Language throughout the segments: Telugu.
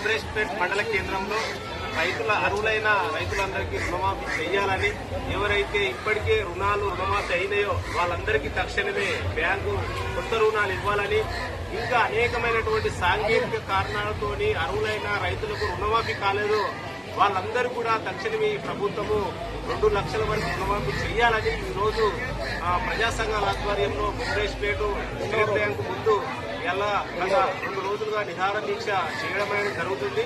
ముద్రేష్పేట్ మండల కేంద్రంలో రైతుల అర్హులైన రైతులందరికీ రుణమాఫీ చేయాలని, ఎవరైతే ఇప్పటికే రుణమాఫీ అయినాయో వాళ్ళందరికీ తక్షణమే బ్యాంకు కొత్త రుణాలు ఇవ్వాలని, ఇంకా అనేకమైనటువంటి సాంకేతిక కారణాలతోని అర్హులైన రైతులకు రుణమాఫీ కాలేదు వాళ్ళందరూ కూడా తక్షణమే ఈ ప్రభుత్వము 2 లక్షల వరకు రుణమాఫీ చేయాలని ఈరోజు ప్రజా సంఘాల ఆధ్వర్యంలో ముద్రేష్పేట స్టేట్ బ్యాంకు ముందు ఎలా గత 2 రోజులుగా నిరాహార దీక్ష చేయడం అనేది జరుగుతుంది.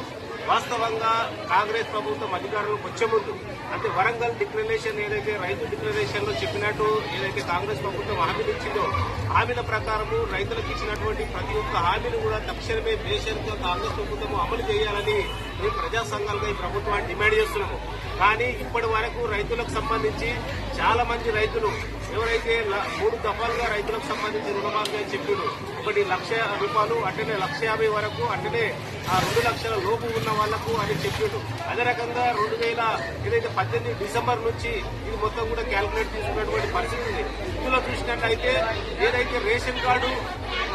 వాస్తవంగా కాంగ్రెస్ ప్రభుత్వం అధికారంలోకి వచ్చే ముందు అంటే వరంగల్ డిక్లరేషన్ ఏదైతే రైతు డిక్లరేషన్ లో చెప్పినట్టు ఏదైతే కాంగ్రెస్ ప్రభుత్వం హామీలు ఇచ్చిందో హామీల ప్రకారము రైతులకు ఇచ్చినటువంటి ప్రతి ఒక్క హామీని కూడా తక్షణమే దేశంతో కాంగ్రెస్ ప్రభుత్వం అమలు చేయాలని మేము ప్రజా సంఘాలుగా ఈ ప్రభుత్వాన్ని డిమాండ్ చేస్తున్నాము. కానీ ఇప్పటి వరకు రైతులకు సంబంధించి చాలా మంది రైతులు ఎవరైతే 3 దఫాలుగా రైతులకు సంబంధించి రుణమాఫీ అని చెప్పారు. ఒకటి ₹1,00,000 అట్లనే ₹1,50,000 వరకు అట్లనే 2 లక్షల లోపు ఉన్న వాళ్లకు అని చెప్పారు. అదే రకంగా 2018 డిసెంబర్ నుంచి ఇది మొత్తం కూడా క్యాల్కులేట్ చేసుకున్నటువంటి పరిస్థితి ఉంది. ఇందులో చూసినట్లయితే ఏదైతే రేషన్ కార్డు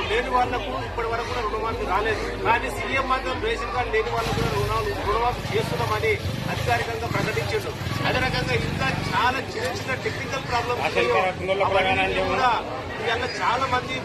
లేని వాళ్లకు ఇప్పటి వరకు కూడా రుణమాఫీ రాలేదు. కానీ సీఎం మాత్రం రేషన్ కార్డు లేని వాళ్లకు కూడా రుణమాఫీ చేస్తున్నామని అధికారికంగా ప్రకటించారు. అదే రకంగా ఇంకా చాలా చిన్న టెక్నికల్ ప్రాబ్లమ్స్ కూడా ఇవాళ చాలా మంది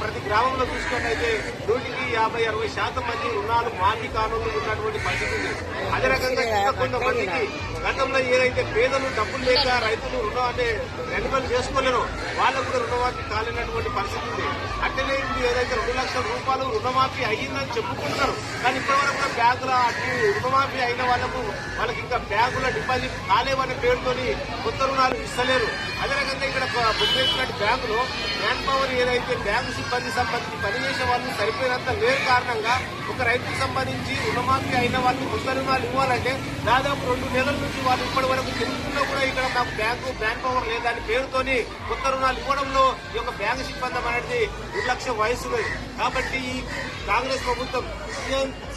ప్రతి గ్రామంలో చూసుకున్నట్లయితే 50-60% మంది రుణాలు మాఫీ కానులు ఉన్నటువంటి పరిస్థితి ఉంది. అదే రకంగా ఇంకా కొంతమందికి గతంలో ఏదైతే పేదలు డబ్బులు లేక రైతులు రుణాన్ని రెన్యువల్ చేసుకోలేరు వాళ్ళకు కూడా రుణమాఫీ కాలేనటువంటి పరిస్థితి ఉంది. అట్లనే ఏదైతే ₹2 లక్షల రుణమాఫీ అయ్యిందని చెప్పుకుంటున్నారు. కానీ ఇప్పటివరకు కూడా బ్యాంకుల రుణమాఫీ అయిన వాళ్ళకి ఇంకా బ్యాంకుల డిపాజిట్ కాలేవనే పేరుతోని కొత్త రుణాలు ఇస్తలేరు. అదే రకంగా ఇక్కడ బుద్ధేసినట్టు బ్యాంకులో మ్యాన్ పవర్ ఏదైతే బ్యాంకు సిబ్బంది సంబంధించి పనిచేసే వాళ్ళు సరిపోయినంత లేని కారణంగా ఒక రైతుకు సంబంధించి రుణమాఫీ అయిన వాళ్ళు కొత్త రుణాలు ఇవ్వాలంటే దాదాపు 2 నెలల నుంచి వాళ్ళు ఇప్పటి వరకు తిరుగుతున్నా కూడా ఇక్కడ మాకు మ్యాన్ పవర్ లేదని పేరుతోని కొత్త రుణాలు ఇవ్వడంలో ఈ యొక్క బ్యాంకు సిబ్బంది అనేది నిర్లక్ష్యం వహిస్తున్నది. కాబట్టి ఈ కాంగ్రెస్ ప్రభుత్వం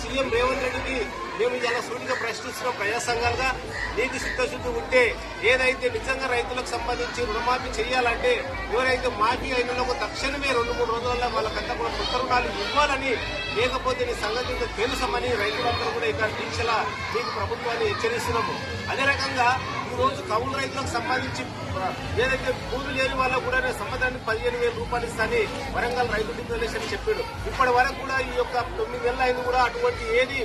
సీఎం రేవంత్ రెడ్డికి మేము ఇలా సూటిగా ప్రశ్నిస్తున్నాం. ప్రజా సంఘాలుగా నీకు చిత్తశుద్ధి ఉంటే ఏదైతే నిజంగా రైతులకు సంబంధించి రుణమాఫీ చేయాలంటే ఎవరైతే మాఫీ అయిన తక్షణమే 2-3 రోజుల్లో వాళ్ళకంతా కూడా కొత్త రుణాలు ఇవ్వాలని, లేకపోతే నీ సంగతి తెలుసమని రైతులందరూ కూడా ఇక్కడ దీక్షల మీకు ప్రభుత్వాన్ని హెచ్చరిస్తున్నాము. అదే రకంగా ఈ రోజు కౌలు రైతులకు సంబంధించి ఏదైతే భూమి లేని వాళ్ళకు కూడా సంవత్సరానికి ₹15,000 ఇస్తానని వరంగల్ రైతు డిక్లరేషన్ చెప్పాడు. ఇప్పటి వరకు కూడా ఈ యొక్క 9 నెలలు అయింది కూడా అటువంటి ఏది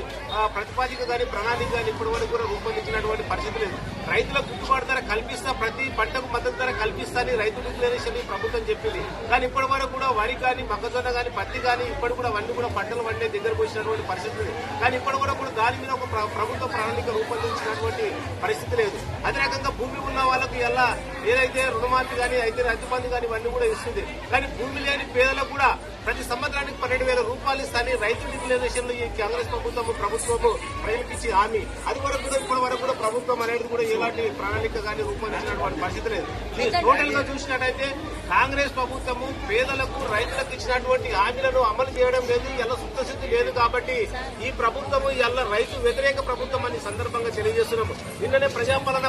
ప్రతిపాదిక కానీ ప్రణాళిక కానీ ఇప్పటి వరకు కూడా రూపొందించినటువంటి పరిస్థితి లేదు. రైతులకు గిట్టుబాటు ధర కల్పిస్తా, ప్రతి పంటకు మద్దతు ధర కల్పిస్తానని రైతు డిక్లరేషన్ ప్రభుత్వం చెప్పింది. కానీ ఇప్పటి వరకు కూడా వరి కానీ మొక్కజొన్న కానీ పత్తి కానీ ఇప్పటి కూడా అవన్నీ కూడా పంటలు వండే దగ్గరకు వచ్చినటువంటి పరిస్థితి ఉంది. కానీ ఇప్పటి కూడా దాని మీద ఒక ప్రభుత్వ ప్రణాళిక రూపొందించినటువంటి పరిస్థితి లేదు. అదే రకంగా భూమి ఉన్న వాళ్ళకు ఎలా ఏదైతే రుణమాఫీ కానీ అయితే రైతు బంధు కానీ ఇవన్నీ కూడా ఇస్తుంది. కానీ భూమి లేని పేదలకు కూడా ప్రతి సంవత్సరానికి ₹12,000 ఇస్తానని రైతు డిక్లరేషన్ లో ఈ కాంగ్రెస్ ప్రభుత్వము ప్రజలకు ఇచ్చి హామీ అది వరకు కూడా ఇప్పటి వరకు కూడా ప్రభుత్వం అనేది కూడా ఎలాంటి ప్రణాళిక కానీ రూపొందించినటువంటి పరిస్థితి లేదు. టోటల్ గా చూసినట్టయితే కాంగ్రెస్ ప్రభుత్వము పేదలకు రైతులకు ఇచ్చినటువంటి హామీలను అమలు చేయడం లేదు. ఎలా సుత్తశుద్ధి లేదు. కాబట్టి ఈ ప్రభుత్వము ఎలా రైతు వ్యతిరేక ప్రభుత్వం అని సందర్భంగా తెలియజేస్తున్నాము. నిన్ననే ప్రజాపాలన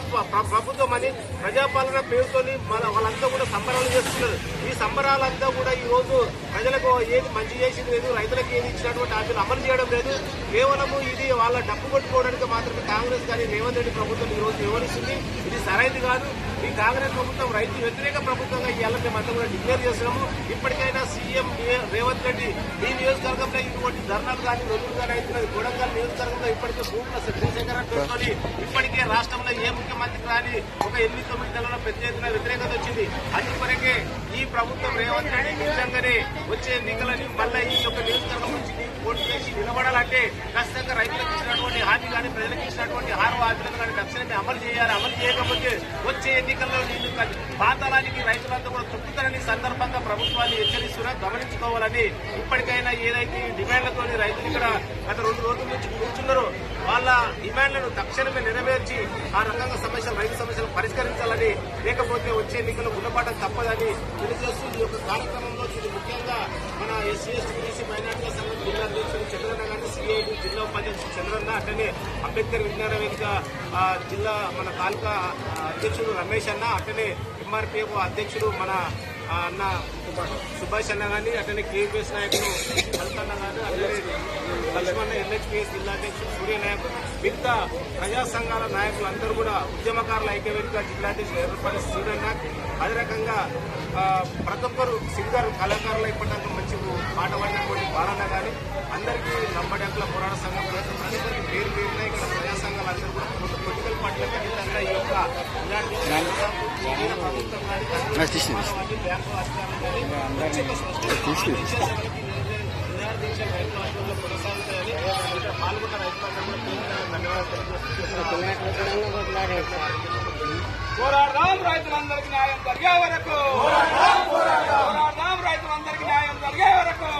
ప్రభుత్వం అని ప్రజాపాలన పేరుతోని వాళ్ళంతా కూడా సంబరాలు చేస్తున్నారు. ఈ సంబరాలంతా కూడా ఈ రోజు ప్రజలకు ఏది మంచి చేసింది లేదు, రైతులకు ఏది ఇచ్చినటువంటి హామీలు అమలు చేయడం లేదు. కేవలము ఇది వాళ్ళ డబ్బు కొట్టుకోవడానికి మాత్రమే కాంగ్రెస్ కానీ రేవంత్ రెడ్డి ప్రభుత్వం ఈ రోజు వివరిస్తుంది. ఇది సరైనది కాదు. ఈ కాంగ్రెస్ ప్రభుత్వం రైతు వ్యతిరేక ప్రభుత్వంగా ఇవాళ మేమంతా కూడా డిక్లేర్ చేస్తున్నాము. ఇప్పటికైనా సీఎం రేవంత్ రెడ్డి ఈ నియోజకవర్గంలో ఇటువంటి ధర్నాలు కానీ రొద్దులు కానీ అవుతున్నది. కొడంగల్ నియోజకవర్గంలో ఇప్పటికే భూముల భూసేకరణ పెట్టుకొని ఇప్పటికే రాష్ట్రంలో ఏ ముఖ్యమంత్రి కానీ ఒక 8-9 నెలల పెద్ద ఎత్తున వ్యతిరేకత వచ్చింది. అందుకొరకే ఈ ప్రభుత్వం రేవంత్ రెడ్డి నిజంగానే వచ్చే ఎన్నికలని మళ్ళీ ఈ యొక్క నియోజకవర్గం నుంచి పోటీ చేసి నిలబడాలంటే ఖచ్చితంగా రైతులకు ఇచ్చినటువంటి హామీ కానీ ప్రజలకు ఇచ్చినటువంటి హామీలను కానీ తక్షణమే అమలు చేయాలి. అమలు చేయకపోతే వచ్చే ఎన్నికల్లో నీళ్లు పాతాళానికి రైతులంతా కూడా తొక్కుతారని సందర్భంగా ప్రభుత్వాన్ని హెచ్చరిస్తున్నా గమనించుకోవాలని, ఇప్పటికైనా ఏదైతే డిమాండ్లతో రైతులు ఇక్కడ గత 2 రోజుల నుంచి కూర్చున్నారో వాళ్ళ డిమాండ్లను తక్షణమే నెరవేర్చి ఆ రకంగా రైతు సమస్యలు పరిష్కరించాలని, లేకపోతే వచ్చే ఎన్నికల్లో గుణపాఠం తప్పదని తెలియజేస్తూ ఈ యొక్క కార్యక్రమంలో ముఖ్యంగా మన SC/ST/BC మైనార్టీల సంఘం జిల్లా అధ్యక్షుడు చంద్రన్న గారిని, సిఐటి జిల్లా ఉపాధ్యక్షుడు చంద్రన్న, అట్లనే అంబేద్కర్ విజ్ఞాన వేదిక జిల్లా మన తాలూకా అధ్యక్షుడు రమేష్ అన్న, అట్లనే MRPF అధ్యక్షుడు మన అన్న సుభాష్ అన్న కానీ అతని కేపీఎస్ నాయకులు కల్పన్న కానీ అట్లనే లక్ష్మణ ఎన్హెచ్పిఎస్ జిల్లా అధ్యక్షుడు సూర్య నాయక్ మిగతా ప్రజా సంఘాల నాయకులు అందరూ కూడా ఉద్యమకారుల ఐక్యవేదిక జిల్లా అధ్యక్షుడు ఎర్రపల్లి శ్రీరన్న అదే రకంగా ప్రతి ఒక్కరు సింగర్ కళాకారులు ఇప్పటిదాకా మంచి పాట పాడినటువంటి బాలన్న కానీ అందరికీ నంబడంకుల పోరాట సంఘం ప్రతి ఒక్కరికి పేరు పేరున ఇక్కడ ప్రజా సంఘాలు అందరూ కూడా పొలిటికల్ పార్టీలకు అతీతంగా ఈ యొక్క ఇలాంటి ప్రభుత్వం కానీ బ్యాంకు అధికారులు కానీ కొనసాగుతాయని ఇక్కడ పాల్గొన్న రైతులందరూ కూడా ధన్యవాదాలు. పోరాడదాం రైతులందరికీ న్యాయం జరిగే వరకు. పోరాడదాం రైతులందరికీ న్యాయం జరిగే వరకు.